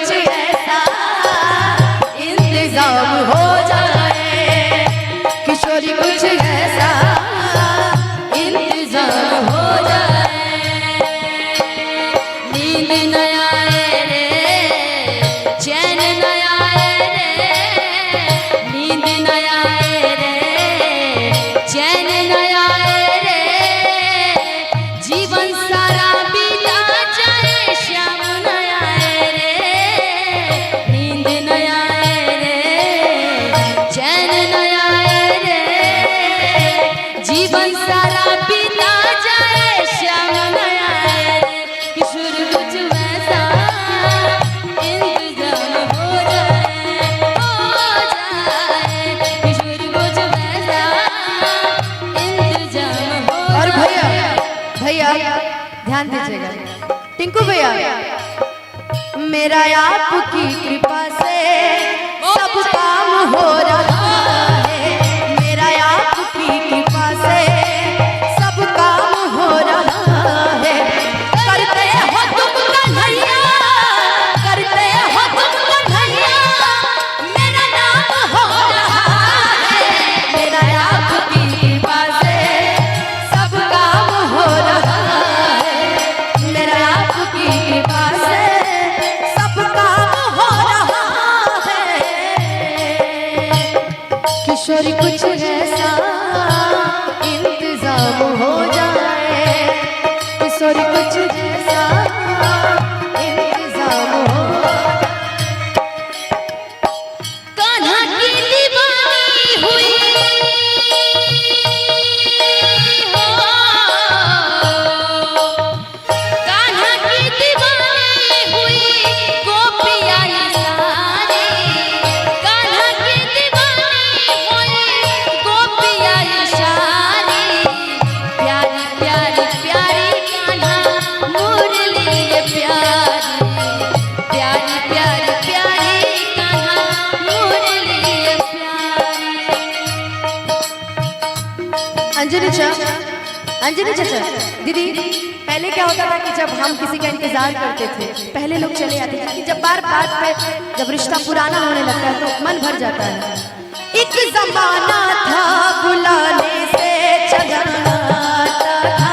कुछ ऐसा इंतजाम हो जाए, किशोरी कुछ ऐसा इंतजाम हो जाए। नींद न आए रे, चैन न आए रे, नींद न आए रे, चैन न आए रे, जीवन सारा बीता जाए, श्याम न आए रे, नींद न आए रे, चैन न आए रे, जीवन सारा बीता जाए, श्याम न आए रे, किशोर कुछ वैसा इंतजाम हो जाए, किशोर कुछ वैसा इंतजाम हो और जाए। भैया ध्यान दीजिएगा, टिंकू भैया, मेरा आपकी कृपा से सब काम हो रहा है, मेरा आपकी कृपा से सब काम हो रहा है। करते हो तुम कन्हैया, करते हो तुम कन्हैया, मेरा नाम हो रहा है, मेरा आपकी कृपा से सब काम हो रहा है, मेरा आपकी कृपा से सब काम हो रहा है। किशोरी कुछ ऐसा इंतजाम हो जाए, किशोरी कुछ ऐसा इंतजाम हो कान्हा की दीवानी हुई हो, कान्हा की दीवानी हुई गोपियाँ सारी, कान्हा की दीवानी हुई गोपियाँ सारी, प्यारी प्यारी प्यारी कान्हा मुरली ये प्यारी, प्यारी प्यारी प्यारी कान्हा मुरली ये प्यारी। अंजलि चाचा, दीदी, पहले क्या होता था कि जब हम किसी का इंतजार करते थे, पहले लोग चले आते थे, कि जब बात पे जब रिश्ता पुराना होने लगता है तो मन भर जाता है। एक जमाना था बुलाने से चला आता था,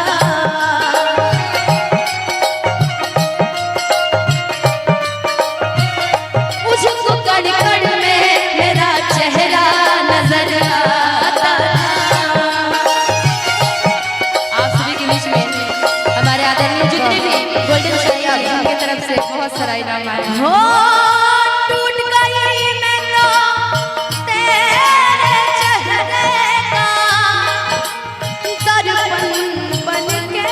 मुझको कड़ कड़ में मेरा चेहरा नजर आता था। आप सभी के बीच में हमारे आदरणीय जितने भी गोल्डन शैया उनके तरफ से बहुत सारा इनाम आया है। हो टूट गई मैं तो तेरे चेहरे का दर्पण बन के,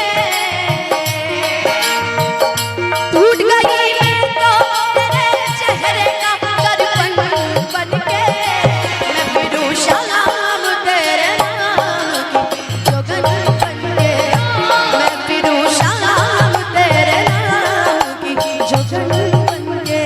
टूट गई मैं तो तेरे चेहरे का दर्पण बन के, मैं फिरूं शाम तेरे नाम की जोगन बन के, मैं फिरूं शाम तेरे नाम की जोगन बन के।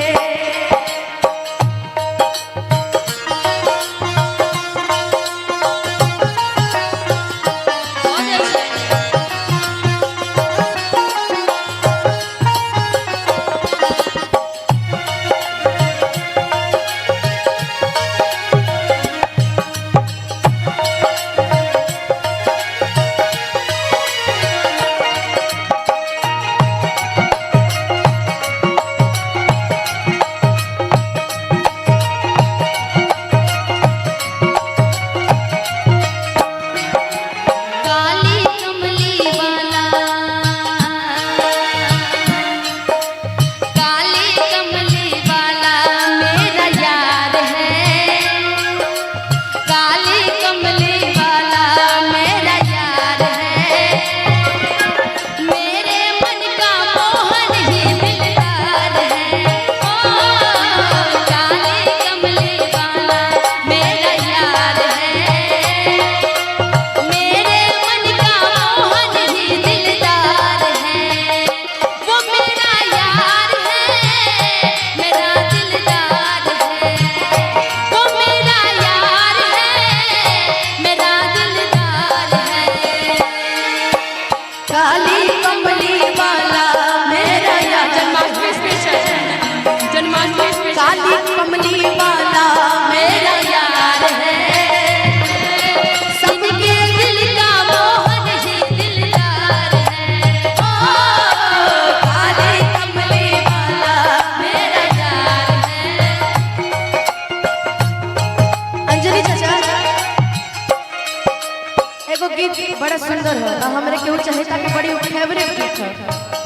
फेवरेट गीत है।